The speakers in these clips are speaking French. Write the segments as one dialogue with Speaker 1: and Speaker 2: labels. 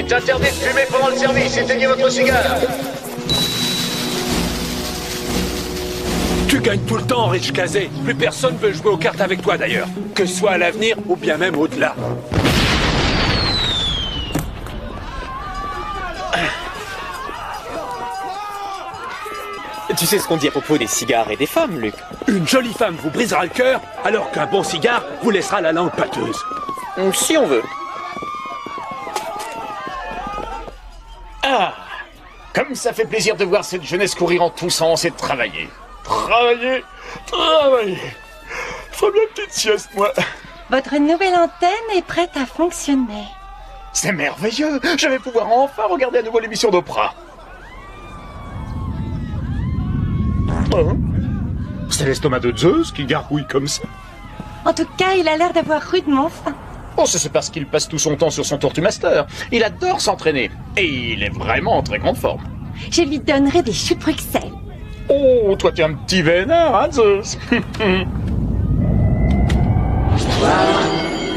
Speaker 1: J'interdis de fumer pendant le service. Éteignez votre cigare.
Speaker 2: Tu gagnes tout le temps, Rich Kazé. Plus personne veut jouer aux cartes avec toi d'ailleurs. Que ce soit à l'avenir ou bien même au-delà.
Speaker 3: Tu sais ce qu'on dit à propos des cigares et des femmes, Luc?
Speaker 2: Une jolie femme vous brisera le cœur, alors qu'un bon cigare vous laissera la langue pâteuse.
Speaker 3: Si on veut.
Speaker 1: Ah, comme ça fait plaisir de voir cette jeunesse courir en tous sens et de travailler. Travailler. Je ferai bien une petite sieste, moi.
Speaker 4: Votre nouvelle antenne est prête à fonctionner.
Speaker 1: C'est merveilleux. Je vais pouvoir enfin regarder à nouveau l'émission d'Oprah. Hein? C'est l'estomac de Zeus qui gargouille comme ça.
Speaker 4: En tout cas, il a l'air d'avoir rudement faim.
Speaker 1: Oh, c'est parce qu'il passe tout son temps sur son Tortumaster. Il adore s'entraîner. Et il est vraiment en très grande forme.
Speaker 4: Je lui donnerai des choux de Bruxelles.
Speaker 1: Oh, toi t'es un petit vénard, hein, Zeus.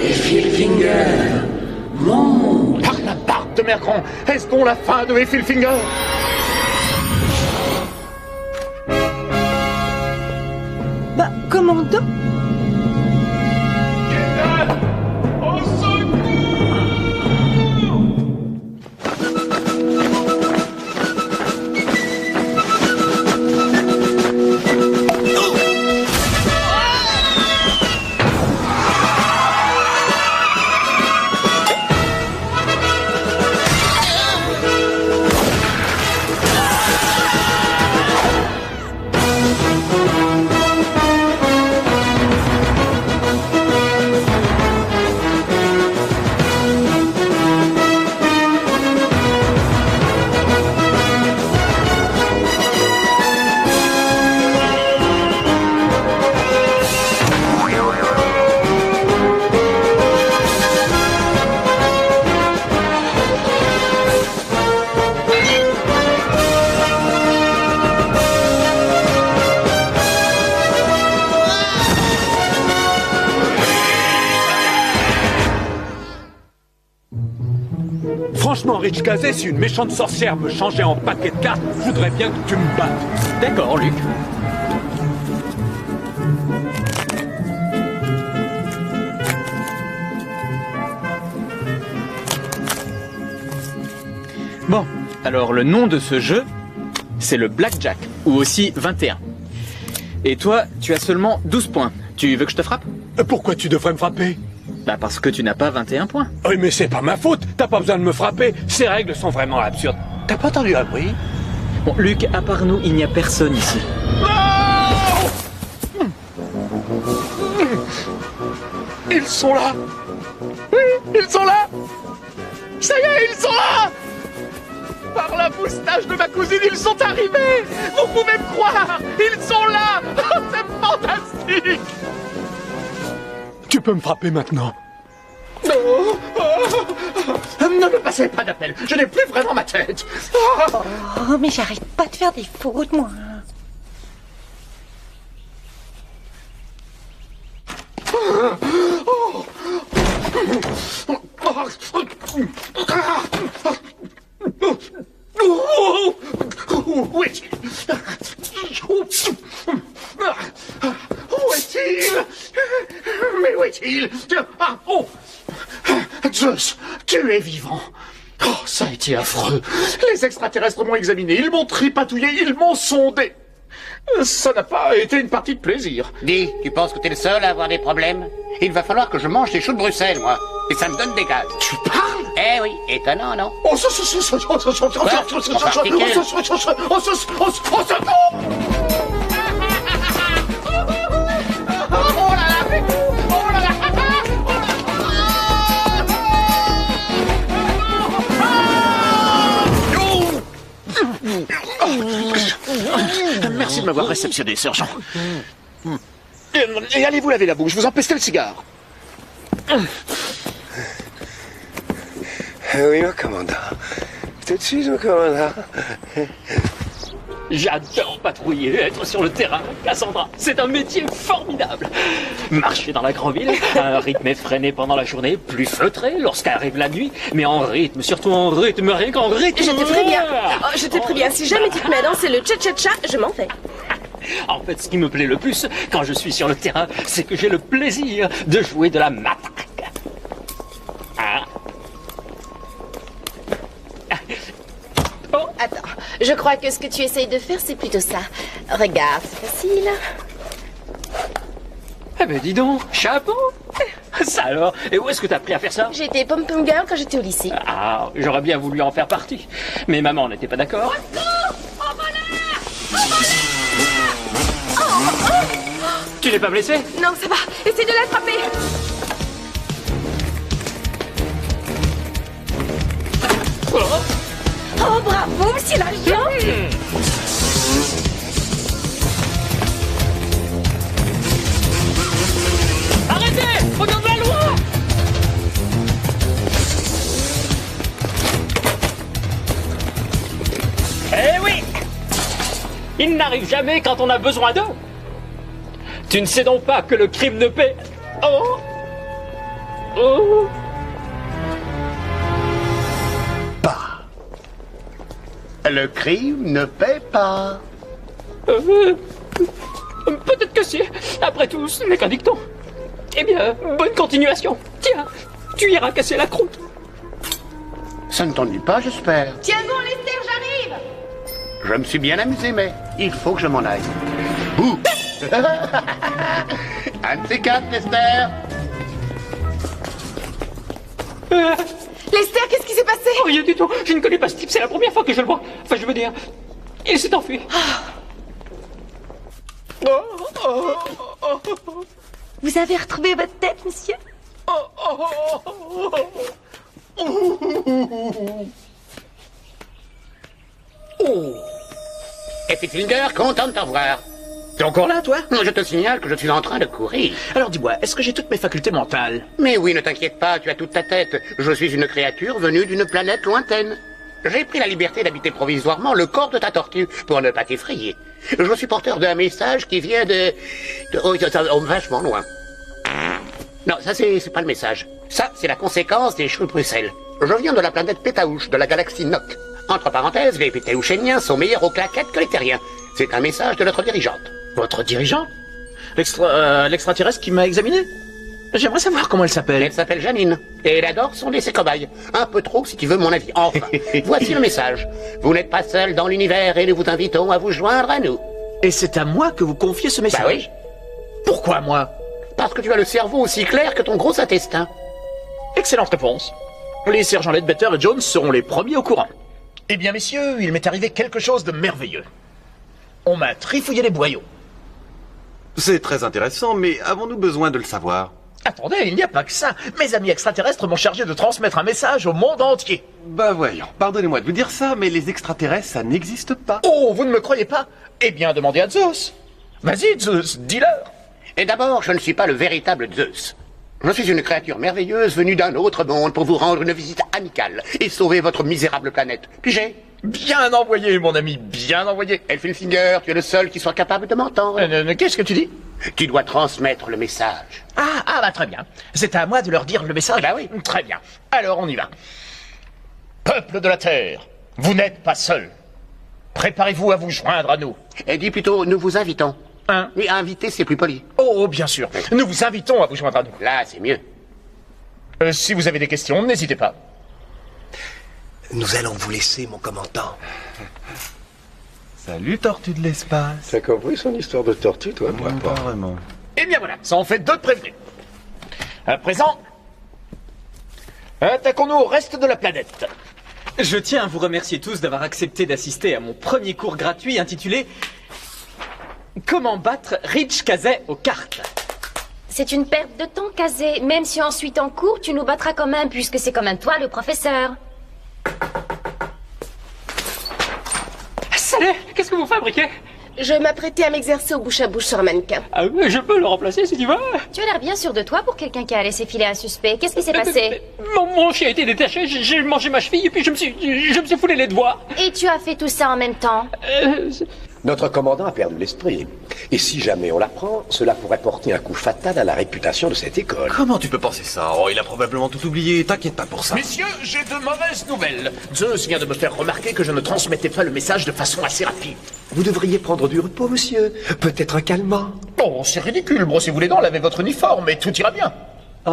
Speaker 5: Et Philfinger, monte.
Speaker 1: Par la barbe de Mercron, est-ce donc la fin de Philfinger?
Speaker 4: Bah, commando.
Speaker 1: Au secours!
Speaker 2: Franchement, Rich Kazé, si une méchante sorcière me changeait en paquet de cartes, je voudrais bien que tu me battes.
Speaker 3: D'accord, Luc. Bon, alors le nom de ce jeu, c'est le Blackjack, ou aussi 21. Et toi, tu as seulement 12 points. Tu veux que je te frappe?
Speaker 2: Pourquoi tu devrais me frapper?
Speaker 3: Bah parce que tu n'as pas 21 points.
Speaker 2: Oui, mais c'est pas ma faute. T'as pas besoin de me frapper. Ces règles sont vraiment absurdes. T'as pas entendu un bruit?
Speaker 3: Bon, Luc, à part nous, il n'y a personne ici.
Speaker 1: Ils sont là! Oui, ils sont là! Ça y est, ils sont là! Par la moustache de ma cousine, ils sont arrivés! Vous pouvez me croire! Ils sont là! C'est fantastique!
Speaker 2: Tu peux me frapper maintenant.
Speaker 1: Ne me passez pas d'appel, je n'ai plus vraiment ma tête!
Speaker 4: Oh, mais j'arrête pas de faire des fautes, moi.
Speaker 1: Où est-il? Où est-il? Mais où est-il? Ah, oh! Zeus, tu es vivant. Oh, ça a été affreux. Les extraterrestres m'ont examiné, ils m'ont tripatouillé, ils m'ont sondé. Ça n'a pas été une partie de plaisir.
Speaker 6: Dis, tu penses que t'es le seul à avoir des problèmes? Il va falloir que je mange des choux de Bruxelles, moi. Et ça me donne des gaz.
Speaker 1: Tu parles?
Speaker 6: Eh oui, étonnant, non?
Speaker 1: Oh, merci de m'avoir réceptionné, sergent. Et allez vous laver la bouche, vous empestez le cigare.
Speaker 5: Oui, mon commandant. Tout de suite, mon commandant.
Speaker 7: J'adore patrouiller, être sur le terrain. Cassandra, c'est un métier formidable. Marcher dans la grande ville, un rythme effréné pendant la journée, plus feutré lorsqu'arrive la nuit, mais en rythme, surtout en rythme, rien qu'en rythme.
Speaker 8: Je te préviens. Oh, je te préviens, si jamais tu te mets à danser le cha-cha-cha, je m'en vais.
Speaker 7: En fait, ce qui me plaît le plus quand je suis sur le terrain, c'est que j'ai le plaisir de jouer de la matraque. Ah.
Speaker 8: Oh, attends. Je crois que ce que tu essayes de faire, c'est plutôt ça. Regarde, c'est facile.
Speaker 7: Eh ben dis donc, chapeau. Ça alors, et où est-ce que t'as appris à faire ça?
Speaker 8: J'ai été pom-pom girl quand j'étais au lycée.
Speaker 7: Ah, j'aurais bien voulu en faire partie. Mais maman n'était pas d'accord. Tu n'es pas blessé?
Speaker 8: Non, ça va. Essaye de l'attraper. Oh, bravo, monsieur l'agent.
Speaker 7: Arrêtez! Regarde la loi! Eh oui! Il n'arrive jamais quand on a besoin d'eux. Tu ne sais donc pas que le crime ne paie. Oh! Oh!
Speaker 6: Le crime ne paie pas.
Speaker 7: Peut-être que si. Après tout, ce n'est qu'un dicton. Eh bien, bonne continuation. Tiens, tu iras casser la croûte.
Speaker 6: Ça ne t'ennuie pas, j'espère.
Speaker 8: Tiens bon, Lester, j'arrive.
Speaker 6: Je me suis bien amusé, mais il faut que je m'en aille. Bouh. Un de ces quatre, Lester.
Speaker 8: Lester, qu'est-ce qui s'est passé?
Speaker 7: Rien du tout. Je ne connais pas ce type. C'est la première fois que je le vois. Enfin, je veux dire, il s'est enfui.
Speaker 4: Vous avez retrouvé votre tête, monsieur?
Speaker 6: Et Fitzfinger, content de te revoir.
Speaker 3: T'es encore là, toi?
Speaker 6: Je te signale que je suis en train de courir.
Speaker 3: Alors dis-moi, est-ce que j'ai toutes mes facultés mentales?
Speaker 6: Mais oui, ne t'inquiète pas, tu as toute ta tête. Je suis une créature venue d'une planète lointaine. J'ai pris la liberté d'habiter provisoirement le corps de ta tortue pour ne pas t'effrayer. Je suis porteur d'un message qui vient oh, vachement loin. Non, ça c'est pas le message. Ça, c'est la conséquence des choux de Bruxelles. Je viens de la planète Pétaouche, de la galaxie Noc. Entre parenthèses, les Pétaouchéniens sont meilleurs aux claquettes que les terriens. C'est un message de notre dirigeante.
Speaker 3: Votre dirigeant? L'extraterrestre qui m'a examiné? J'aimerais savoir comment elle s'appelle.
Speaker 6: Elle s'appelle Janine, et elle adore sonder ses cobayes. Un peu trop, si tu veux mon avis. Enfin, voici le message. Vous n'êtes pas seul dans l'univers et nous vous invitons à vous joindre à nous.
Speaker 3: Et c'est à moi que vous confiez ce message?
Speaker 6: Bah oui.
Speaker 3: Pourquoi moi?
Speaker 6: Parce que tu as le cerveau aussi clair que ton gros intestin.
Speaker 3: Excellente réponse. Les sergents Ledbetter et Jones seront les premiers au courant. Eh bien, messieurs, il m'est arrivé quelque chose de merveilleux. On m'a trifouillé les boyaux.
Speaker 9: C'est très intéressant, mais avons-nous besoin de le savoir?
Speaker 3: Attendez, il n'y a pas que ça. Mes amis extraterrestres m'ont chargé de transmettre un message au monde entier.
Speaker 9: Bah voyons, pardonnez-moi de vous dire ça, mais les extraterrestres, ça n'existe pas.
Speaker 3: Oh, vous ne me croyez pas? Eh bien, demandez à Zeus. Vas-y, Zeus, dis-leur.
Speaker 6: Et d'abord, je ne suis pas le véritable Zeus. Je suis une créature merveilleuse venue d'un autre monde pour vous rendre une visite amicale et sauver votre misérable planète. Puis-je?
Speaker 3: Bien envoyé, mon ami, bien envoyé.
Speaker 6: Elfinfinger, tu es le seul qui soit capable de m'entendre.
Speaker 3: Qu'est-ce que tu dis?
Speaker 6: Tu dois transmettre le message.
Speaker 3: Bah très bien. C'est à moi de leur dire le message.
Speaker 6: Bah oui.
Speaker 3: Très bien. Alors on y va. Peuple de la Terre, vous n'êtes pas seul. Préparez-vous à vous joindre à nous.
Speaker 6: Et dis plutôt, nous vous invitons.
Speaker 3: Hein?
Speaker 6: Oui, inviter, c'est plus poli.
Speaker 3: Oh, bien sûr. Nous vous invitons à vous joindre à nous.
Speaker 6: Là, c'est mieux.
Speaker 3: Si vous avez des questions, n'hésitez pas.
Speaker 10: Nous allons vous laisser, mon commandant.
Speaker 9: Salut, tortue de l'espace.
Speaker 11: T'as compris son histoire de tortue, toi?
Speaker 9: Moi, pas vraiment.
Speaker 3: Eh bien voilà, ça en fait 2 de prévenus. À présent, attaquons-nous au reste de la planète.
Speaker 12: Je tiens à vous remercier tous d'avoir accepté d'assister à mon premier cours gratuit intitulé « Comment battre Rich Kazay aux cartes ».
Speaker 13: C'est une perte de temps, Kazé. Même si ensuite en cours, tu nous battras quand même, puisque c'est quand même toi le professeur.
Speaker 7: Salut, qu'est-ce que vous fabriquez?
Speaker 8: Je m'apprêtais à m'exercer au bouche à bouche sur un mannequin.
Speaker 7: Ah oui, je peux le remplacer si tu veux.
Speaker 13: Tu as l'air bien sûr de toi pour quelqu'un qui a laissé filer un suspect. Qu'est-ce qui s'est passé?
Speaker 7: Mon chien a été détaché, j'ai mangé ma cheville et puis je me suis foulé les doigts.
Speaker 13: Et tu as fait tout ça en même temps?
Speaker 10: Notre commandant a perdu l'esprit. Et si jamais on l'apprend, cela pourrait porter un coup fatal à la réputation de cette école.
Speaker 9: Comment tu peux penser ça? Oh, il a probablement tout oublié, t'inquiète pas pour ça.
Speaker 1: Messieurs, j'ai de mauvaises nouvelles. Zeus vient de me faire remarquer que je ne transmettais pas le message de façon assez rapide.
Speaker 10: Vous devriez prendre du repos, monsieur. Peut-être un calmant.
Speaker 1: Oh, c'est ridicule. Brossez-vous les dents, lavez votre uniforme et tout ira bien.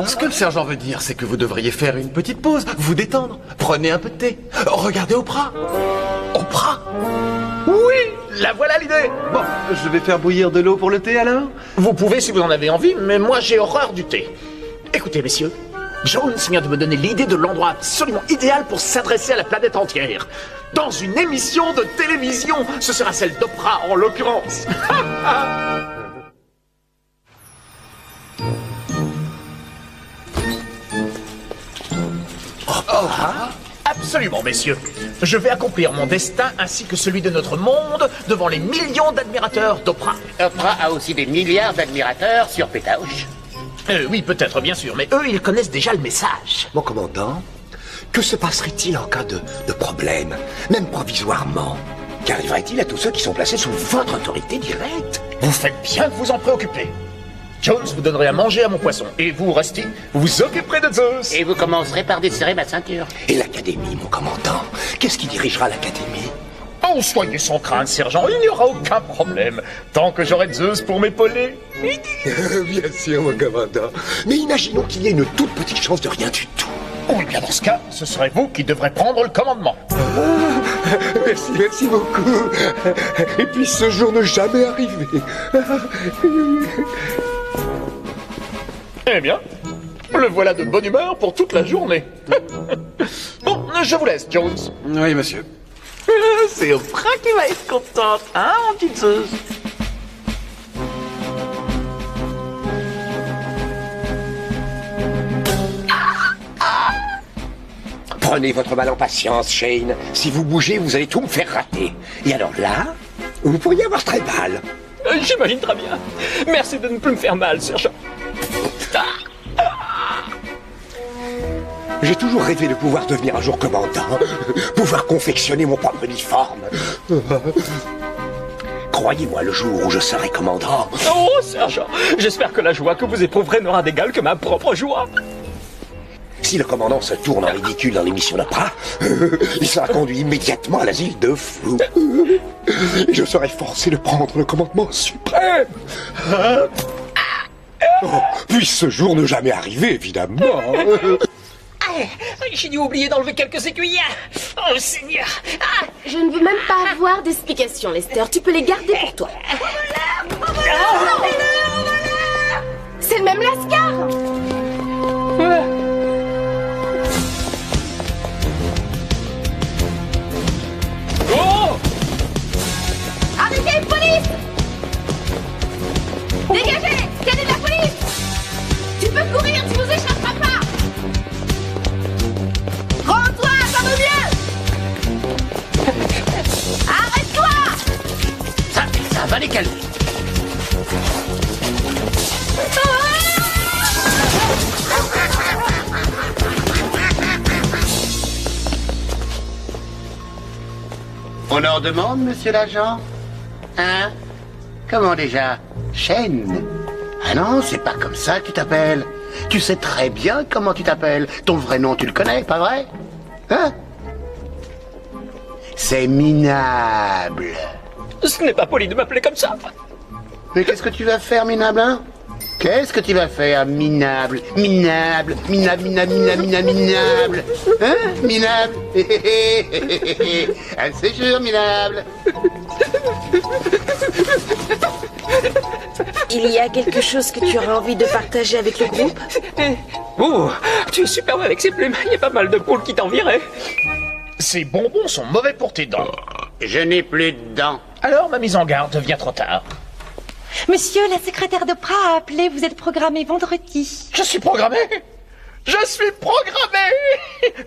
Speaker 9: Ce que le sergent veut dire, c'est que vous devriez faire une petite pause, vous détendre, prenez un peu de thé, regardez Oprah.
Speaker 1: Oprah? Oui, la voilà l'idée.
Speaker 9: Bon, je vais faire bouillir de l'eau pour le thé alors.
Speaker 1: Vous pouvez si vous en avez envie, mais moi j'ai horreur du thé. Écoutez, messieurs, Jones vient de me donner l'idée de l'endroit absolument idéal pour s'adresser à la planète entière. Dans une émission de télévision, ce sera celle d'Oprah en l'occurrence. Oprah? Absolument, messieurs. Je vais accomplir mon destin ainsi que celui de notre monde devant les millions d'admirateurs d'Oprah.
Speaker 6: Oprah a aussi des milliards d'admirateurs sur Pétaouche.
Speaker 1: Oui, peut-être, bien sûr, mais eux, ils connaissent déjà le message.
Speaker 10: Mon commandant, que se passerait-il en cas de problème, même provisoirement? Qu'arriverait-il à tous ceux qui sont placés sous votre autorité directe?
Speaker 1: Vous faites bien de vous en préoccuper. Jones, vous donnerez à manger à mon poisson. Et vous, Rusty, vous vous occuperez de Zeus.
Speaker 6: Et vous commencerez par desserrer ma ceinture.
Speaker 10: Et l'académie, mon commandant? Qu'est-ce qui dirigera l'académie?
Speaker 1: Oh, soyez sans crainte, sergent, il n'y aura aucun problème. Tant que j'aurai Zeus pour m'épauler.
Speaker 10: Bien sûr, mon commandant. Mais imaginons qu'il y ait une toute petite chance de rien du tout.
Speaker 1: Oui, bien dans ce cas, ce serait vous qui devrez prendre le commandement.
Speaker 10: Merci beaucoup. Et puis ce jour ne jamais arriver.
Speaker 1: Eh bien, le voilà de bonne humeur pour toute la journée. Bon, je vous laisse, Jones.
Speaker 9: Oui, monsieur.
Speaker 1: C'est Oprah qui va être contente, hein, mon petit Zeus?
Speaker 10: Prenez votre mal en patience, Shane. Si vous bougez, vous allez tout me faire rater. Et alors là, vous pourriez avoir très mal.
Speaker 7: J'imagine très bien. Merci de ne plus me faire mal, sergent.
Speaker 10: J'ai toujours rêvé de pouvoir devenir un jour commandant, pouvoir confectionner mon propre uniforme. Croyez-moi, le jour où je serai commandant...
Speaker 7: Oh, sergent, j'espère que la joie que vous éprouverez n'aura d'égal que ma propre joie.
Speaker 10: Si le commandant se tourne en ridicule dans l'émission d'Oprah, il sera conduit immédiatement à l'asile de fous. Et je serai forcé de prendre le commandement suprême. Oh, puisse ce jour ne jamais arriver, évidemment.
Speaker 7: J'ai dû oublier d'enlever quelques aiguilles. Oh, Seigneur.
Speaker 8: Je ne veux même pas avoir d'explications, Lester. Tu peux les garder pour toi. C'est le même Lascar.
Speaker 7: Oh!
Speaker 8: Arrêtez, police! Dégagez! Cadet de la police! Tu peux courir, tu nous échapperas pas! Rends-toi, ça va mieux! Arrête-toi!
Speaker 1: Ça va les calmer.
Speaker 6: On en demande, monsieur l'agent? Hein? Comment déjà? Shane? Ah non, c'est pas comme ça que tu t'appelles. Tu sais très bien comment tu t'appelles. Ton vrai nom, tu le connais, pas vrai? Hein? C'est Minable.
Speaker 7: Ce n'est pas poli de m'appeler comme ça.
Speaker 6: Mais qu'est-ce que tu vas faire, Minable, hein? Qu'est-ce que tu vas faire, Minable? Minable, Minable, Minable, Minable, Minable, Minable. Hein, Minable? Un séjour, Minable.
Speaker 8: Il y a quelque chose que tu auras envie de partager avec le groupe?
Speaker 7: Oh, tu es superbe avec ces plumes. Il y a pas mal de poules qui t'envieraient.
Speaker 1: Ces bonbons sont mauvais pour tes dents.
Speaker 6: Je n'ai plus de dents.
Speaker 1: Alors ma mise en garde vient trop tard.
Speaker 4: Monsieur, la secrétaire d'Oprah a appelé, vous êtes programmé vendredi.
Speaker 1: Je suis programmé? Je suis programmé.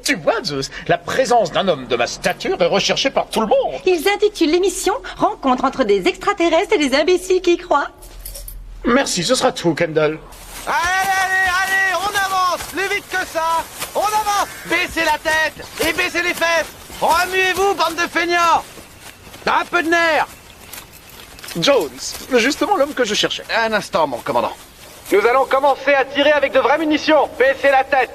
Speaker 1: Tu vois, Zeus, la présence d'un homme de ma stature est recherchée par tout le monde.
Speaker 4: Ils intitulent l'émission « Rencontre entre des extraterrestres et des imbéciles qui y croient ».
Speaker 1: Merci, ce sera tout, Kendall.
Speaker 9: Allez, on avance, plus vite que ça. On avance. Baissez la tête et baissez les fesses. Remuez-vous, bande de feignants. Un peu de nerfs.
Speaker 1: Jones, justement l'homme que je cherchais.
Speaker 9: Un instant, mon commandant. Nous allons commencer à tirer avec de vraies munitions. Baissez la tête.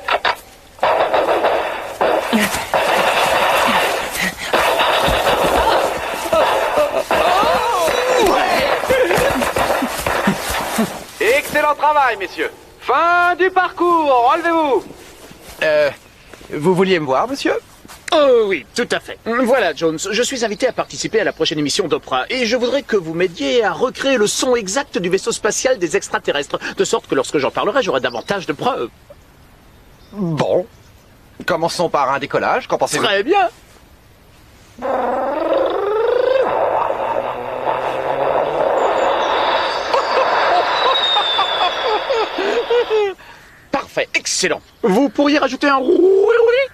Speaker 9: Excellent travail, messieurs. Fin du parcours, relevez-vous. Vous vouliez me voir, monsieur?
Speaker 1: Oh oui, tout à fait. Voilà, Jones, je suis invité à participer à la prochaine émission d'Oprah et je voudrais que vous m'aidiez à recréer le son exact du vaisseau spatial des extraterrestres, de sorte que lorsque j'en parlerai, j'aurai davantage de preuves.
Speaker 9: Bon. Commençons par un décollage, qu'en pensez-vous?
Speaker 1: Très bien. Parfait, excellent. Vous pourriez rajouter un roux, oui.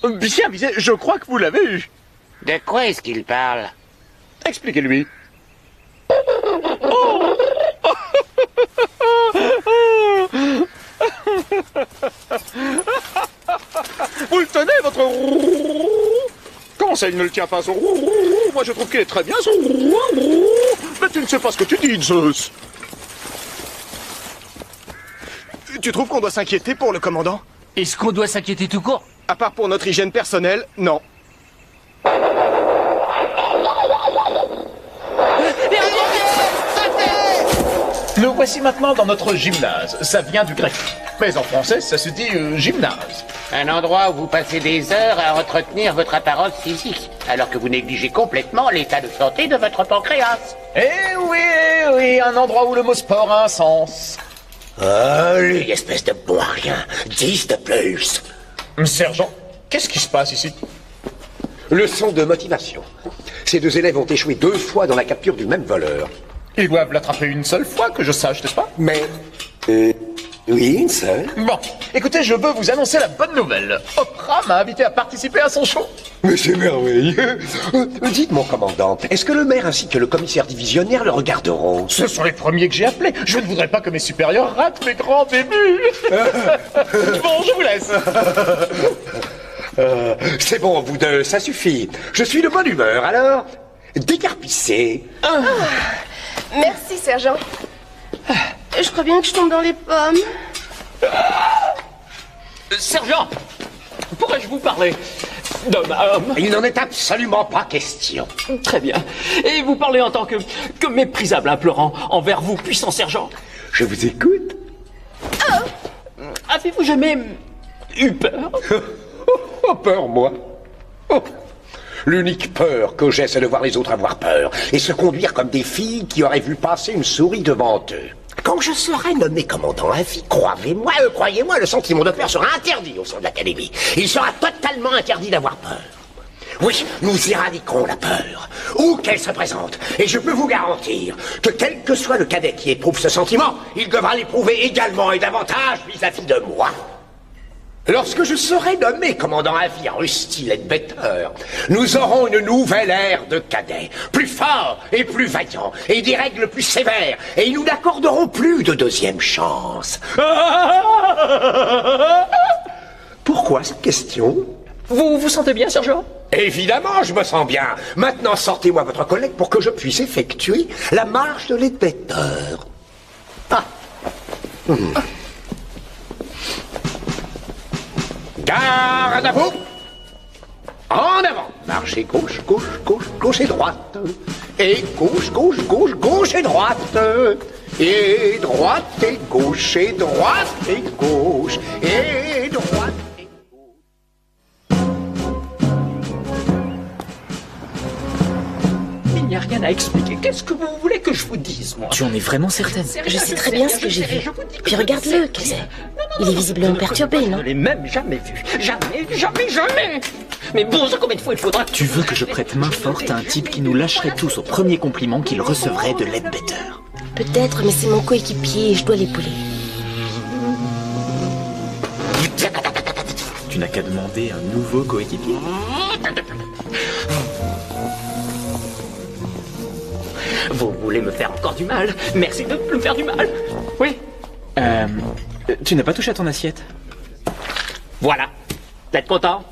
Speaker 1: Bien visé, je crois que vous l'avez eu.
Speaker 6: De quoi est-ce qu'il parle?
Speaker 1: Expliquez-lui. Vous le tenez, votre roux? Comment ça, il ne le tient pas, son roux? Moi, je trouve qu'il est très bien, son roux. Mais tu ne sais pas ce que tu dis, Zeus.
Speaker 9: Tu trouves qu'on doit s'inquiéter pour le commandant?
Speaker 7: Est-ce qu'on doit s'inquiéter tout court?
Speaker 9: À part pour notre hygiène personnelle, non.
Speaker 1: Nous voici maintenant dans notre gymnase. Ça vient du grec. Mais en français, ça se dit gymnase.
Speaker 6: Un endroit où vous passez des heures à entretenir votre apparence physique, alors que vous négligez complètement l'état de santé de votre pancréas.
Speaker 1: Oui, un endroit où le mot sport a un sens.
Speaker 10: Allez, espèce de bon à rien. 10 de plus.
Speaker 1: Sergent, qu'est-ce qui se passe ici?
Speaker 10: Leçon de motivation. Ces deux élèves ont échoué 2 fois dans la capture du même voleur.
Speaker 1: Ils doivent l'attraper une seule fois, que je sache, n'est-ce pas?
Speaker 10: Mais... oui, une seule.
Speaker 1: Bon, écoutez, je veux vous annoncer la bonne nouvelle. Oprah m'a invité à participer à son show.
Speaker 10: Mais c'est merveilleux. Dites, mon commandant, est-ce que le maire ainsi que le commissaire divisionnaire le regarderont?
Speaker 1: Ce sont les premiers que j'ai appelés. Je ne voudrais pas que mes supérieurs ratent mes grands débuts. Bon, je vous laisse.
Speaker 10: C'est bon, vous deux, ça suffit. Je suis de bonne humeur, alors décarpissez.
Speaker 8: Merci, sergent. Je crois bien que je tombe dans les pommes.
Speaker 7: Sergent, pourrais-je vous parler d'homme à homme?
Speaker 10: Il n'en est absolument pas question.
Speaker 7: Très bien. Et vous parlez en tant que méprisable implorant envers vous, puissant sergent.
Speaker 10: Je vous écoute.
Speaker 7: Avez-vous jamais eu peur?
Speaker 10: Oh, peur, moi? Oh. L'unique peur que j'ai, c'est de voir les autres avoir peur et se conduire comme des filles qui auraient vu passer une souris devant eux. Quand je serai nommé commandant à vie, croyez-moi, le sentiment de peur sera interdit au sein de l'Académie. Il sera totalement interdit d'avoir peur. Oui, nous éradiquerons la peur, où qu'elle se présente. Et je peux vous garantir que quel que soit le cadet qui éprouve ce sentiment, il devra l'éprouver également et davantage vis-à-vis de moi. Lorsque je serai nommé commandant à vie à Rusty Ledbetter, nous aurons une nouvelle ère de cadets, plus forts et plus vaillants, et des règles plus sévères, et nous n'accorderons plus de deuxième chance. Pourquoi cette question?
Speaker 7: Vous vous sentez bien, sergent?
Speaker 10: Évidemment, je me sens bien. Maintenant, sortez-moi votre collègue pour que je puisse effectuer la marche de Ledbetter. Garde à vous! En avant! Marchez gauche, gauche, gauche, gauche et droite. Et gauche, gauche, gauche, gauche et droite. Et droite et gauche et droite et gauche. Et droite et gauche.
Speaker 7: Il n'y a rien à expliquer. Qu'est-ce que vous voulez que je vous dise, moi?
Speaker 3: Tu en es vraiment certaine?
Speaker 8: Je sais très bien ce que j'ai vu. Puis regarde-le, Kazé. Il est visiblement perturbé, non?
Speaker 7: Je ne l'ai même jamais vu. Jamais, jamais, jamais! Mais bon, combien de fois il faudra...
Speaker 3: Tu veux que je prête main forte à un type qui nous lâcherait tous au premier compliment qu'il recevrait de Leadbetter?
Speaker 8: Peut-être, mais c'est mon coéquipier et je dois l'épauler.
Speaker 3: Tu n'as qu'à demander un nouveau coéquipier.
Speaker 7: Vous voulez me faire encore du mal? Merci de me faire du mal. Oui.
Speaker 3: Tu n'as pas touché à ton assiette?
Speaker 7: Voilà. Vous êtes content?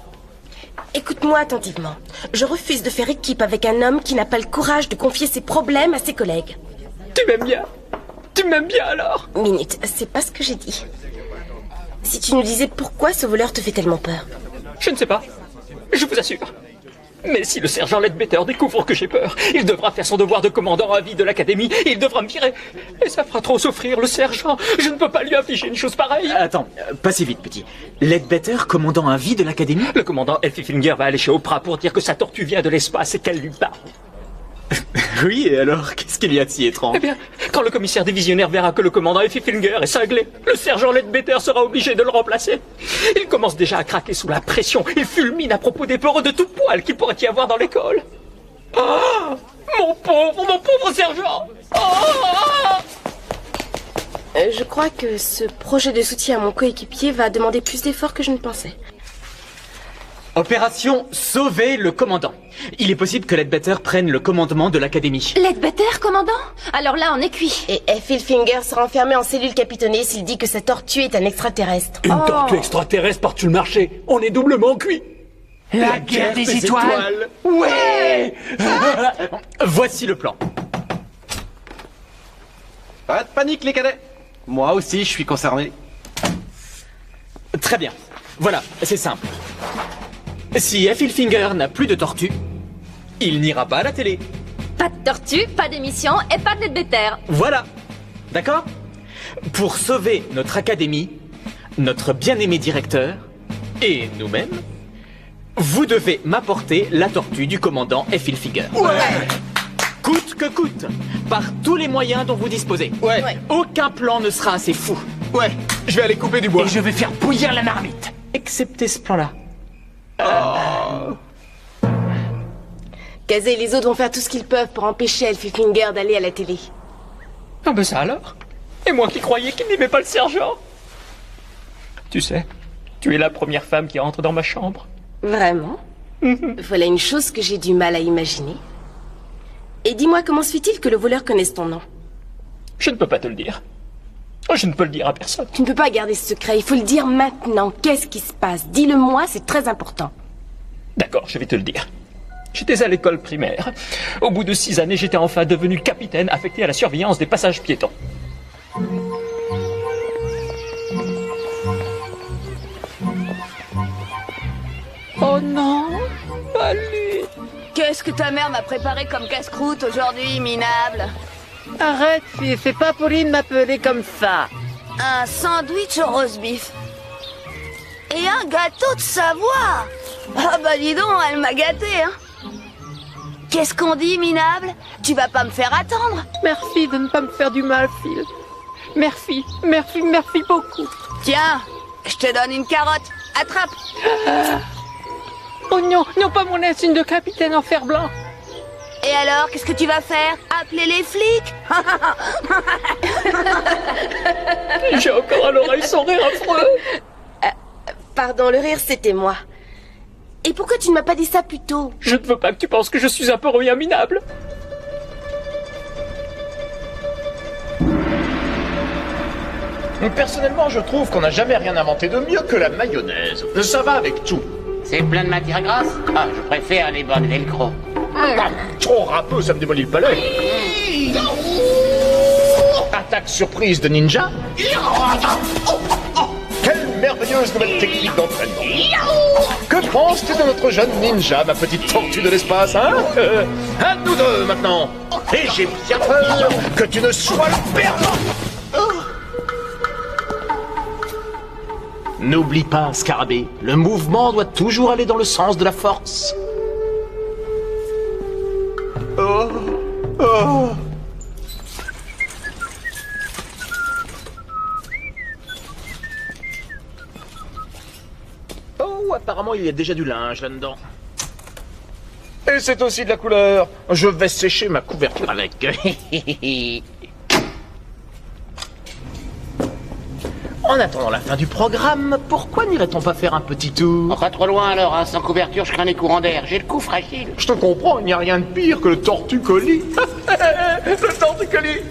Speaker 8: Écoute-moi attentivement. Je refuse de faire équipe avec un homme qui n'a pas le courage de confier ses problèmes à ses collègues.
Speaker 7: Tu m'aimes bien? Tu m'aimes bien alors?
Speaker 8: Minute, c'est pas ce que j'ai dit. Si tu nous disais pourquoi ce voleur te fait tellement peur.
Speaker 7: Je ne sais pas. Je vous assure. Mais si le sergent Leadbetter découvre que j'ai peur, il devra faire son devoir de commandant à vie de l'académie et il devra me virer. Et ça fera trop souffrir le sergent. Je ne peux pas lui infliger une chose pareille.
Speaker 3: Attends, pas si vite, petit. Leadbetter, commandant à vie de l'académie?
Speaker 7: Le commandant Elfifinger va aller chez Oprah pour dire que sa tortue vient de l'espace et qu'elle lui parle.
Speaker 3: Oui, et alors, qu'est-ce qu'il y a de si étrange?
Speaker 7: Eh bien, quand le commissaire divisionnaire verra que le commandant Elfifinger est cinglé, le sergent Leadbetter sera obligé de le remplacer. Il commence déjà à craquer sous la pression. Il fulmine à propos des peureux de tout poil qu'il pourrait y avoir dans l'école. Oh, mon pauvre sergent! Oh!
Speaker 8: Je crois que ce projet de soutien à mon coéquipier va demander plus d'efforts que je ne pensais.
Speaker 3: Opération Sauver le commandant. Il est possible que Leadbetter prenne le commandement de l'académie.
Speaker 13: Leadbetter, commandant? Alors là, on est cuit.
Speaker 8: Et Elfifinger sera enfermé en cellule capitonnée s'il dit que sa tortue est un extraterrestre.
Speaker 2: Une tortue extraterrestre par-dessus le marché. On est doublement cuit.
Speaker 1: La guerre des étoiles. Ouais.
Speaker 3: Voici le plan.
Speaker 9: Pas de panique, les cadets. Moi aussi, je suis concerné.
Speaker 3: Très bien. Voilà, c'est simple. Si Elfifinger n'a plus de tortue, il n'ira pas à la télé.
Speaker 13: Pas de tortue, pas d'émission et pas de Leadbetter.
Speaker 3: Voilà. D'accord? Pour sauver notre académie, notre bien-aimé directeur et nous-mêmes, vous devez m'apporter la tortue du commandant Elfifinger.
Speaker 9: Ouais.
Speaker 3: Coûte que coûte, par tous les moyens dont vous disposez.
Speaker 9: Ouais.
Speaker 3: Aucun plan ne sera assez fou.
Speaker 9: Ouais, je vais aller couper du bois.
Speaker 1: Et je vais faire bouillir la marmite.
Speaker 3: Excepté ce plan-là.
Speaker 8: Kazé et les autres vont faire tout ce qu'ils peuvent pour empêcher Elfifinger d'aller à la télé.
Speaker 7: Ah ben ça alors? Et moi qui croyais qu'il n'aimait pas le sergent? Tu sais, tu es la première femme qui entre dans ma chambre.
Speaker 8: Vraiment? Voilà une chose que j'ai du mal à imaginer. Et dis-moi, comment se fait-il que le voleur connaisse ton nom?
Speaker 7: Je ne peux pas te le dire. Je ne peux le dire à personne.
Speaker 8: Tu ne peux pas garder ce secret, il faut le dire maintenant. Qu'est-ce qui se passe? Dis-le-moi, c'est très important.
Speaker 7: D'accord, je vais te le dire. J'étais à l'école primaire. Au bout de 6 années, j'étais enfin devenu capitaine affecté à la surveillance des passages piétons.
Speaker 14: Oh non, pas lui.
Speaker 15: Qu'est-ce que ta mère m'a préparé comme casse-croûte aujourd'hui, minable?
Speaker 14: Arrête, fille, c'est pas poli de m'appeler comme ça.
Speaker 15: Un sandwich au roast beef. Et un gâteau de Savoie. Ah bah dis donc, elle m'a gâté, hein. Qu'est-ce qu'on dit, minable? Tu vas pas me faire attendre?
Speaker 14: Merci de ne pas me faire du mal, Phil. Merci beaucoup.
Speaker 15: Tiens, je te donne une carotte. Attrape.
Speaker 14: Oh non, non pas mon insigne de capitaine en fer blanc.
Speaker 15: Et alors, qu'est-ce que tu vas faire? Appeler les flics?
Speaker 7: J'ai encore à l'oreille son rire affreux.
Speaker 8: Pardon, le rire, c'était moi. Et pourquoi tu ne m'as pas dit ça plus tôt?
Speaker 7: Je ne veux pas que tu penses que je suis un peu rien minable.
Speaker 16: Personnellement, je trouve qu'on n'a jamais rien inventé de mieux que la mayonnaise. Ça va avec tout.
Speaker 6: C'est plein de matière grasse? Ah, je préfère les bonnes velcro.
Speaker 16: Trop râpeux, ça me démolit le palais. Attaque surprise de ninja. Quelle merveilleuse nouvelle technique d'entraînement. Que penses-tu de notre jeune ninja, ma petite tortue de l'espace, hein? À nous deux, maintenant. Et j'ai bien peur que tu ne sois le perdant. N'oublie pas, Scarabée, le mouvement doit toujours aller dans le sens de la force. Oh, oh.
Speaker 17: apparemment il y a déjà du linge là-dedans. Et c'est aussi de la couleur. Je vais sécher ma couverture avec. En attendant la fin du programme, pourquoi n'irait-on pas faire un petit tour?
Speaker 6: Pas trop loin alors, hein. Sans couverture, je crains les courants d'air. J'ai le cou fragile.
Speaker 17: Je te comprends, il n'y a rien de pire que le tortucolis. Le tortucolis.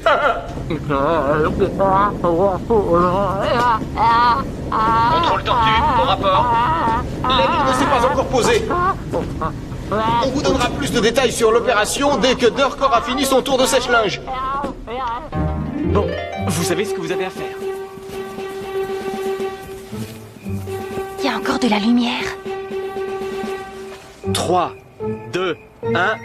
Speaker 17: Contrôle tortue, au rapport. L'aile ne s'est pas encore posée. On vous donnera plus de détails sur l'opération dès que Durkor a fini son tour de sèche-linge.
Speaker 3: Bon, vous savez ce que vous avez à faire.
Speaker 13: Il y a encore de la lumière.
Speaker 3: 3, 2, 1...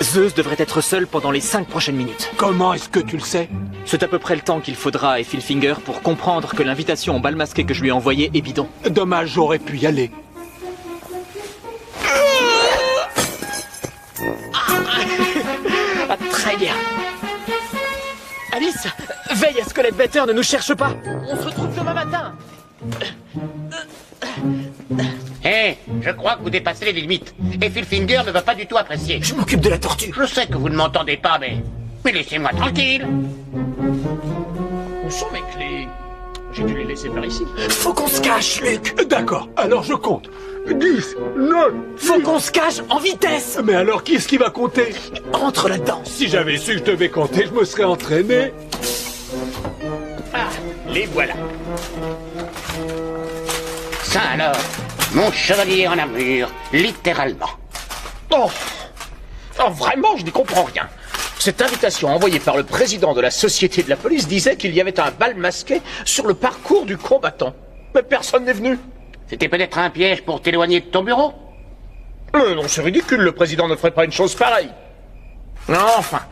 Speaker 3: Zeus devrait être seul pendant les 5 prochaines minutes.
Speaker 2: Comment est-ce que tu le sais?
Speaker 3: C'est à peu près le temps qu'il faudra à Efilfinger pour comprendre que l'invitation au bal masqué que je lui ai envoyée est bidon.
Speaker 2: Dommage, j'aurais pu y aller.
Speaker 3: Ah, très bien. Alice, veille à ce que les bêteurs ne nous cherchent pas. On se retrouve demain matin.
Speaker 6: Hé, je crois que vous dépassez les limites. Et Filfinger ne va pas du tout apprécier.
Speaker 3: Je m'occupe de la tortue.
Speaker 6: Je sais que vous ne m'entendez pas, mais laissez-moi tranquille.
Speaker 17: Où sont mes clés? J'ai dû les laisser par ici.
Speaker 3: Faut qu'on se cache, Luc.
Speaker 2: D'accord, alors je compte. 10, 9...
Speaker 3: Faut qu'on se cache en vitesse.
Speaker 2: Mais alors, qui est-ce qui va compter?
Speaker 3: Entre là-dedans.
Speaker 2: Si j'avais su que je devais compter, je me serais entraîné.
Speaker 6: Ah, les voilà. Ça alors, mon chevalier en armure, littéralement.
Speaker 17: Oh, vraiment, je n'y comprends rien. Cette invitation envoyée par le président de la Société de la Police disait qu'il y avait un bal masqué sur le parcours du combattant. Mais personne n'est venu.
Speaker 6: C'était peut-être un piège pour t'éloigner de ton bureau?
Speaker 17: Non, c'est ridicule, le président ne ferait pas une chose pareille. Enfin.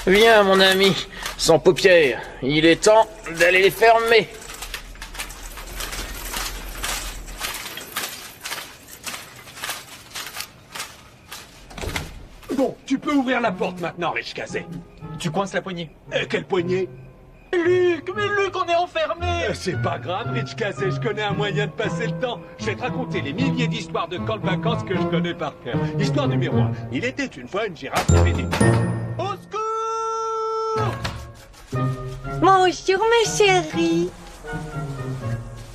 Speaker 17: Viens, mon ami, sans paupières. Il est temps d'aller les fermer.
Speaker 2: Bon, tu peux ouvrir la porte maintenant, Rich Kazé.
Speaker 3: Tu coinces la poignée.
Speaker 2: Quelle poignée?
Speaker 3: Luc, mais Luc, on est enfermé.
Speaker 2: C'est pas grave, Rich Kazé, je connais un moyen de passer le temps. Je vais te raconter les milliers d'histoires de camps de vacances que je connais par cœur. Histoire numéro 1. Il était une fois une girafe qui avait des... Au secours!
Speaker 4: Bonjour, ma chérie.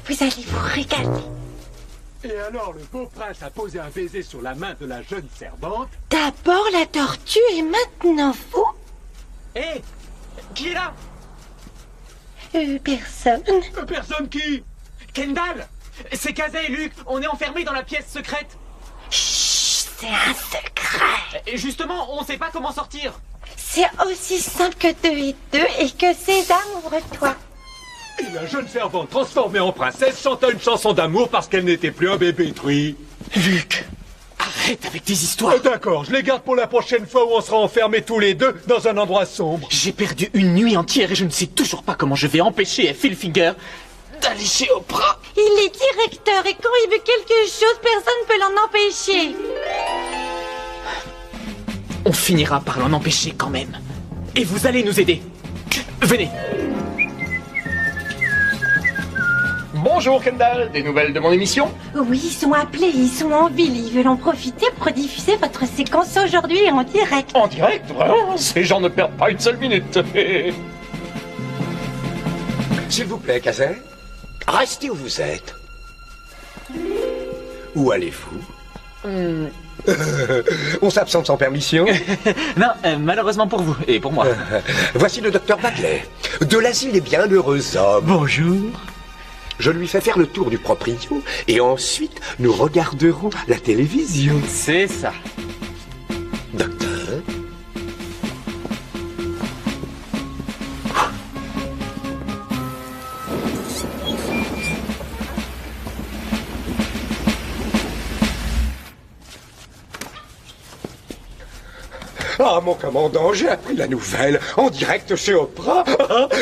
Speaker 4: Vous allez vous régaler.
Speaker 2: Et alors, le beau prince a posé un baiser sur la main de la jeune servante.
Speaker 4: D'abord la tortue et maintenant vous.
Speaker 3: Hé, qui est là?
Speaker 4: Personne.
Speaker 2: Personne qui?
Speaker 3: Kendall! C'est Kazé et Luc, on est enfermés dans la pièce secrète.
Speaker 4: Chut, c'est un secret.
Speaker 3: Et justement, on sait pas comment sortir.
Speaker 4: C'est aussi simple que 2 et 2 et que César, ouvre-toi.
Speaker 2: Et la jeune servante transformée en princesse chanta une chanson d'amour parce qu'elle n'était plus un bébé truie.
Speaker 3: Luc, arrête avec tes histoires.
Speaker 2: D'accord, je les garde pour la prochaine fois où on sera enfermés tous les deux dans un endroit sombre.
Speaker 3: J'ai perdu une nuit entière et je ne sais toujours pas comment je vais empêcher Filfinger d'aller chez Oprah.
Speaker 4: Il est directeur et quand il veut quelque chose, personne ne peut l'en empêcher.
Speaker 3: On finira par l'en empêcher quand même. Et vous allez nous aider. Venez.
Speaker 17: Bonjour Kendall, des nouvelles de mon émission?
Speaker 4: Oui, ils sont appelés, ils sont en ville, ils veulent en profiter pour diffuser votre séquence aujourd'hui en direct.
Speaker 17: En direct, vraiment? Ces gens ne perdent pas une seule minute.
Speaker 10: S'il vous plaît, Kazé, restez où vous êtes. Où allez-vous? On s'absente sans permission?
Speaker 3: Non, malheureusement pour vous et pour moi.
Speaker 10: Voici le docteur Bagley, de l'asile des bienheureux hommes.
Speaker 3: Bonjour.
Speaker 10: Je lui fais faire le tour du proprio et ensuite nous regarderons la télévision.
Speaker 3: C'est ça.
Speaker 10: Docteur? Ah, mon commandant, j'ai appris la nouvelle en direct chez Oprah.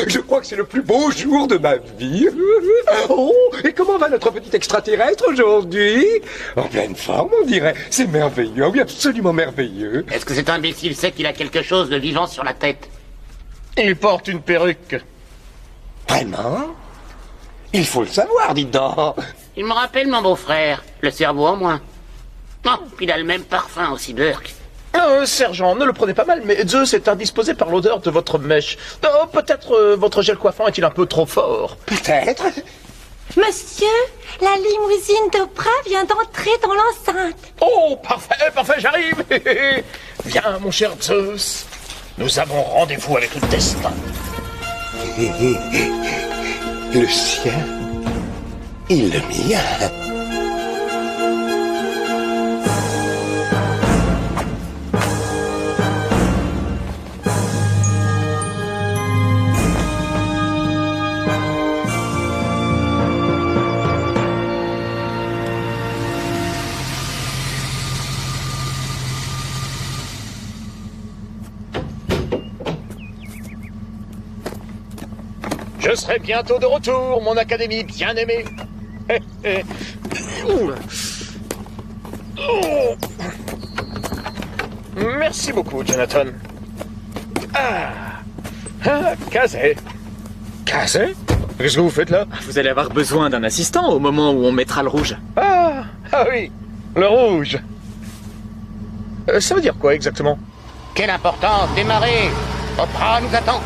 Speaker 10: Je crois que c'est le plus beau jour de ma vie. Oh, et comment va notre petit extraterrestre aujourd'hui? En pleine forme, on dirait. C'est merveilleux, oui, absolument merveilleux.
Speaker 6: Est-ce que cet imbécile sait qu'il a quelque chose de vivant sur la tête?
Speaker 17: Il porte une perruque.
Speaker 10: Vraiment? Il faut le savoir, dites donc.
Speaker 6: Il me rappelle mon beau-frère, le cerveau en moins. Oh, il a le même parfum aussi, Burke.
Speaker 17: Sergent, ne le prenez pas mal, mais Zeus est indisposé par l'odeur de votre mèche. Oh, peut-être votre gel coiffant est-il un peu trop fort.
Speaker 10: Peut-être.
Speaker 4: Monsieur, la limousine d'Oprah vient d'entrer dans l'enceinte.
Speaker 17: Oh, parfait, j'arrive. Viens, mon cher Zeus. Nous avons rendez-vous avec le destin.
Speaker 10: Le sien et le mien.
Speaker 17: Je serai bientôt de retour, mon académie bien-aimée. Merci beaucoup, Jonathan. Kazé. Kazé? Qu'est-ce que vous faites là?
Speaker 3: Vous allez avoir besoin d'un assistant au moment où on mettra le rouge.
Speaker 17: Ah oui, le rouge. Ça veut dire quoi exactement?
Speaker 6: Quelle importance, démarrer. Oprah nous attend.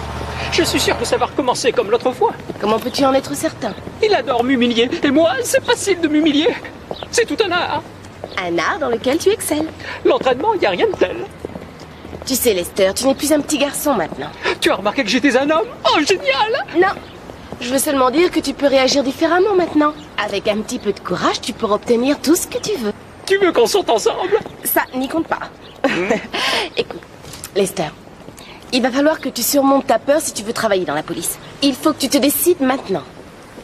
Speaker 7: Je suis sûr que ça va recommencer comme l'autre fois.
Speaker 8: Comment peux-tu en être certain?
Speaker 7: Il adore m'humilier. Et moi, c'est facile de m'humilier. C'est tout un art.
Speaker 8: Un art dans lequel tu excelles.
Speaker 7: L'entraînement, il n'y a rien de tel.
Speaker 8: Tu sais, Lester, tu n'es plus un petit garçon maintenant.
Speaker 7: Tu as remarqué que j'étais un homme? Oh, génial!
Speaker 8: Non. Je veux seulement dire que tu peux réagir différemment maintenant. Avec un petit peu de courage, tu pourras obtenir tout ce que tu veux.
Speaker 7: Tu veux qu'on sorte ensemble?
Speaker 8: Ça n'y compte pas. Écoute, Lester, il va falloir que tu surmontes ta peur si tu veux travailler dans la police. Il faut que tu te décides maintenant.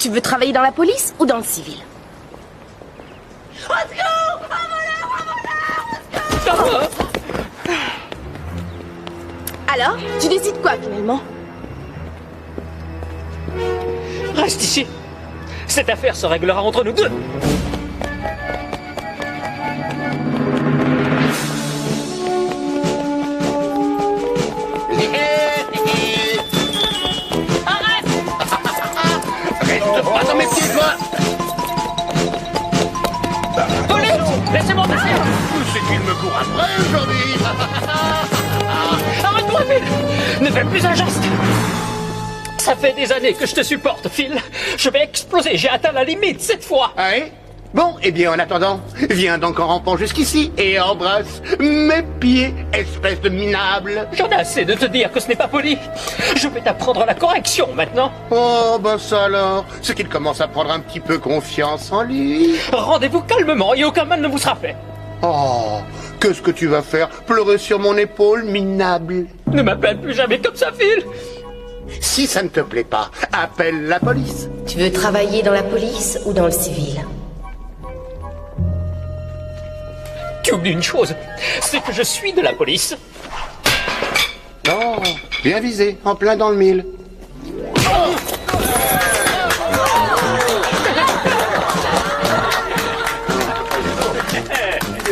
Speaker 8: Tu veux travailler dans la police ou dans le civil? Alors, tu décides quoi finalement?
Speaker 7: Reste ici. Cette affaire se réglera entre nous deux.
Speaker 6: Pas dans mes pieds, toi.
Speaker 7: Police, laissez-moi passer.
Speaker 6: C'est qu'il me court après aujourd'hui.
Speaker 7: Arrête-toi, Phil. Ne fais plus un geste. Ça fait des années que je te supporte, Phil. Je vais exploser. J'ai atteint la limite cette fois.
Speaker 6: Ah oui? Bon, eh bien, en attendant, viens donc en rampant jusqu'ici et embrasse mes pieds, espèce de minable.
Speaker 7: J'en ai assez de te dire que ce n'est pas poli. Je vais t'apprendre la correction maintenant.
Speaker 6: Oh, bah ça alors, c'est qu'il commence à prendre un petit peu confiance en lui.
Speaker 7: Rendez-vous calmement et aucun mal ne vous sera fait.
Speaker 6: Oh, qu'est-ce que tu vas faire? Pleurer sur mon épaule, minable?
Speaker 7: Ne m'appelle plus jamais comme ça, Phil.
Speaker 6: Si ça ne te plaît pas, appelle la police.
Speaker 8: Tu veux travailler dans la police ou dans le civil?
Speaker 7: Tu oublies une chose, c'est que je suis de la police.
Speaker 6: Oh, bien visé, en plein dans le mille.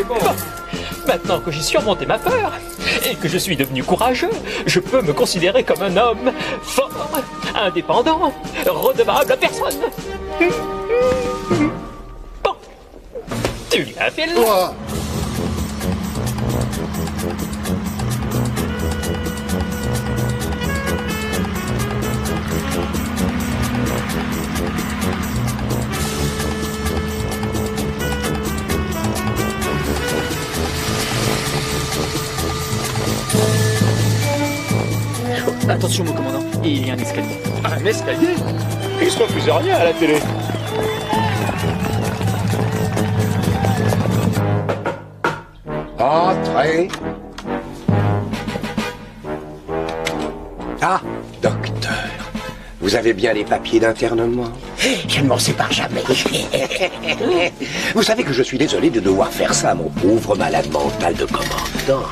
Speaker 7: Bon, maintenant que j'ai surmonté ma peur et que je suis devenu courageux, je peux me considérer comme un homme fort, indépendant, redevable à personne. Bon, tu viens, Phil.
Speaker 6: Oh.
Speaker 3: Attention, mon commandant, il y a un escalier.
Speaker 17: Un escalier? Il se refuse rien à la télé.
Speaker 10: Entrez. Ah, docteur. Vous avez bien les papiers d'internement?
Speaker 6: Je ne m'en sépare jamais.
Speaker 10: Vous savez que je suis désolé de devoir faire ça à mon pauvre malade mental de commandant.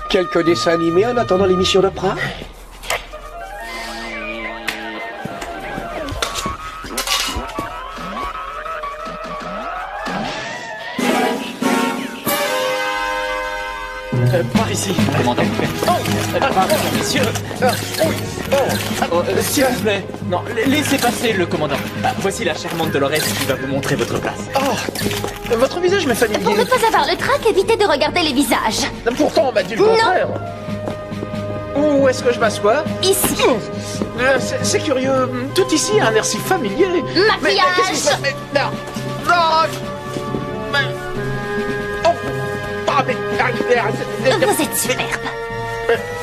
Speaker 10: Quelques dessins animés en attendant l'émission d'Oprah?
Speaker 3: Par ici, commandant. ça va pas, messieurs. S'il vous plaît. Non, laissez passer le commandant. Voici la charmante Dolores qui va vous montrer votre place.
Speaker 17: Oh, votre visage m'est familier.
Speaker 13: Pour ne pas avoir le trac, évitez de regarder les visages.
Speaker 17: Pourtant, on m'a dit le contraire. Où est-ce que je m'assois?
Speaker 13: Ici.
Speaker 17: C'est curieux. Tout ici a un air si familier.
Speaker 13: Maquillage.
Speaker 17: Mais qu'est-ce qui se passe? Non. Non. Mais... Oh. Ah, mais...
Speaker 13: Vous êtes superbe.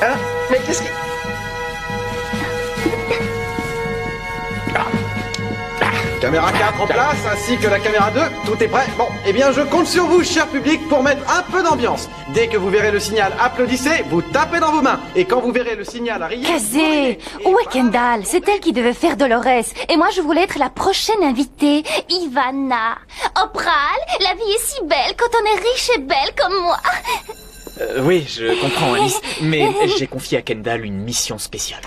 Speaker 17: Hein? Mais qu'est-ce qui...
Speaker 9: Caméra 4 en place, ainsi que la caméra 2, tout est prêt. Bon, eh bien je compte sur vous, cher public, pour mettre un peu d'ambiance. Dès que vous verrez le signal applaudissez, vous tapez dans vos mains. Et quand vous verrez le signal arriver...
Speaker 4: Kazé, où est Kendall? C'est elle qui devait faire Dolores. Et moi je voulais être la prochaine invitée, Ivana.
Speaker 13: Opral, la vie est si belle quand on est riche et belle comme moi.
Speaker 3: Oui, je comprends, Alice. Mais j'ai confié à Kendall une mission spéciale.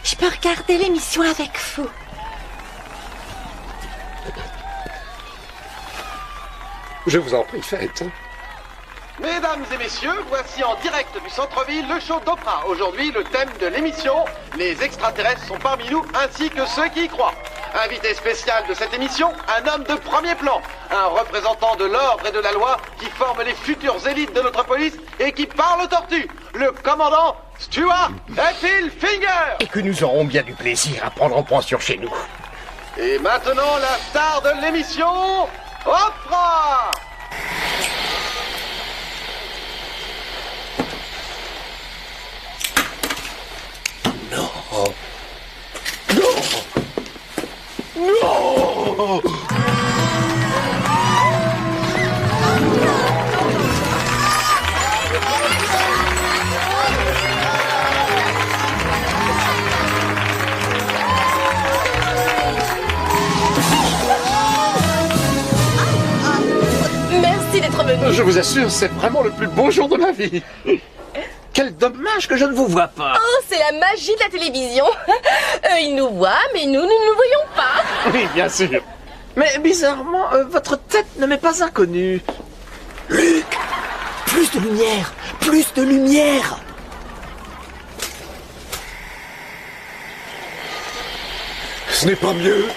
Speaker 4: Je peux regarder l'émission avec vous.
Speaker 10: Je vous en prie, faites.
Speaker 9: Mesdames et messieurs, voici en direct du centre-ville le show d'Oprah. Aujourd'hui, le thème de l'émission, les extraterrestres sont parmi nous ainsi que ceux qui y croient. Invité spécial de cette émission, un homme de premier plan, un représentant de l'ordre et de la loi qui forme les futures élites de notre police et qui parle aux tortues, le commandant Stuart Finger.
Speaker 10: Et que nous aurons bien du plaisir à prendre en pension chez nous.
Speaker 9: Et maintenant, la star de l'émission, Oprah.
Speaker 10: Non. Non.
Speaker 8: Merci d'être venu.
Speaker 16: Je vous assure, c'est vraiment le plus beau jour de ma vie. Quel dommage que je ne vous vois pas.
Speaker 8: Oh, c'est la magie de la télévision. Ils nous voient, mais nous ne nous voyons pas.
Speaker 16: Oui, bien sûr.
Speaker 17: Mais bizarrement, votre tête ne m'est pas inconnue.
Speaker 10: Luc, plus de lumière, plus de lumière. Ce n'est pas mieux.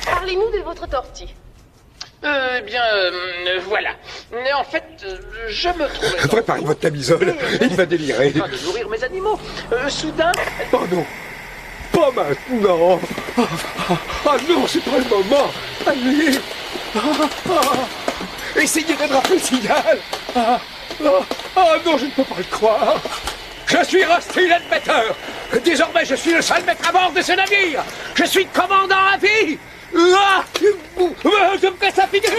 Speaker 8: Parlez-nous de votre tortue.
Speaker 17: Voilà. En fait, je me trouvais...
Speaker 10: Préparez votre camisole, il va délirer.
Speaker 17: En train de nourrir mes animaux. Soudain...
Speaker 10: Oh non, pas maintenant. Ah non, c'est pas le moment. Allez. Essayez d'attraper le signal. Non, je ne peux pas le croire. Je suis Rusty Ledbetter. Désormais, je suis le seul maître à bord de ce navire. Je suis commandant à vie. Je me casse la figure.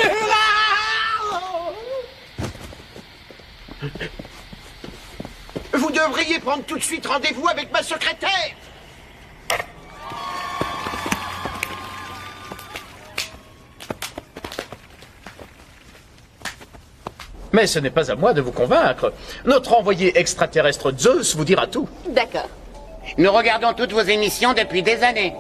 Speaker 9: Vous devriez prendre tout de suite rendez-vous avec ma secrétaire.
Speaker 17: Mais ce n'est pas à moi de vous convaincre. Notre envoyé extraterrestre Zeus vous dira tout.
Speaker 8: D'accord.
Speaker 6: Nous regardons toutes vos émissions depuis des années.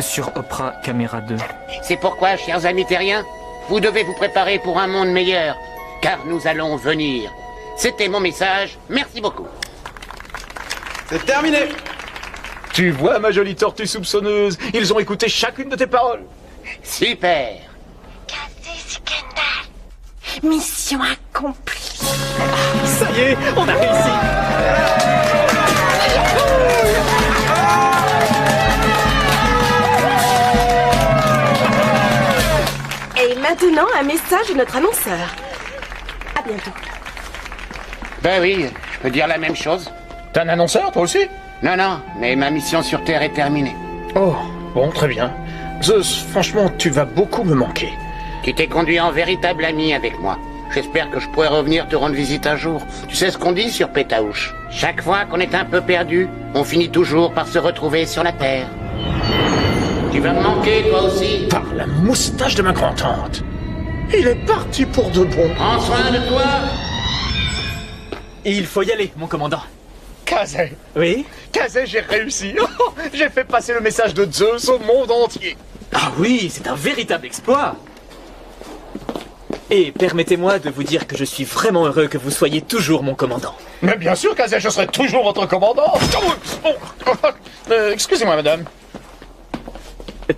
Speaker 3: Sur Oprah, caméra 2.
Speaker 6: C'est pourquoi, chers amis terriens, vous devez vous préparer pour un monde meilleur, car nous allons venir. C'était mon message, merci beaucoup.
Speaker 9: C'est terminé.
Speaker 17: Tu vois, ma jolie tortue soupçonneuse, ils ont écouté chacune de tes paroles.
Speaker 6: Super.
Speaker 4: Mission accomplie.
Speaker 3: Ça y est, on a réussi.
Speaker 8: Et maintenant, un message de notre annonceur. À bientôt.
Speaker 6: Ben oui, je peux dire la même chose.
Speaker 17: T'es un annonceur, toi aussi?
Speaker 6: Non, mais ma mission sur Terre est terminée.
Speaker 17: Oh, bon, très bien. Zeus, franchement, tu vas beaucoup me manquer.
Speaker 6: Tu t'es conduit en véritable ami avec moi. J'espère que je pourrai revenir te rendre visite un jour. Tu sais ce qu'on dit sur Pétaouche? Chaque fois qu'on est un peu perdu, on finit toujours par se retrouver sur la Terre. Tu vas me manquer, toi aussi?
Speaker 17: Par la moustache de ma grand-tante. Il est parti pour de bon.
Speaker 6: Prends soin de toi.
Speaker 3: Il faut y aller, mon commandant.
Speaker 17: Kazé.
Speaker 3: Oui?
Speaker 17: Kazé, j'ai réussi. J'ai fait passer le message de Zeus au monde entier.
Speaker 3: Ah oui, c'est un véritable exploit. Et permettez-moi de vous dire que je suis vraiment heureux que vous soyez toujours mon commandant.
Speaker 16: Mais bien sûr, Kazé, je serai toujours votre commandant. Excusez-moi, madame.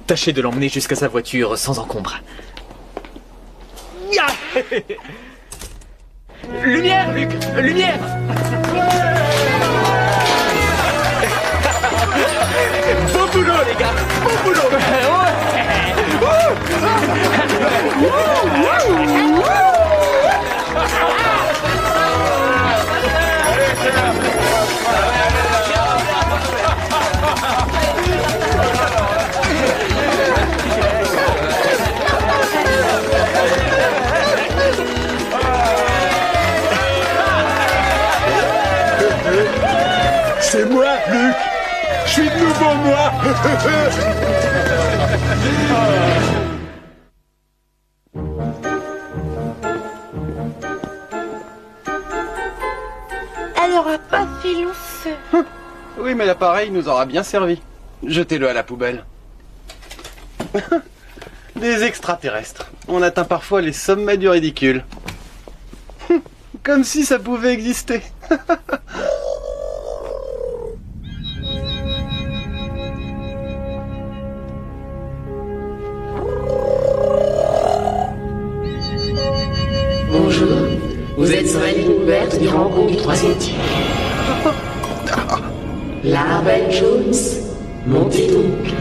Speaker 3: Tâchez de l'emmener jusqu'à sa voiture sans encombre. Lumière, Luc! Lumière! Beau boulot, les gars! Beau boulot!
Speaker 1: C'est moi, Luc. Je suis de nouveau moi.
Speaker 14: Elle aura pas fait long feu.
Speaker 9: Oui, mais l'appareil nous aura bien servi. Jetez-le à la poubelle. Des extraterrestres. On atteint parfois les sommets du ridicule. Comme si ça pouvait exister.
Speaker 5: Bonjour, vous êtes sur la ligne ouverte du rencontre du 3e type. L'Arabelle Jones, montez donc.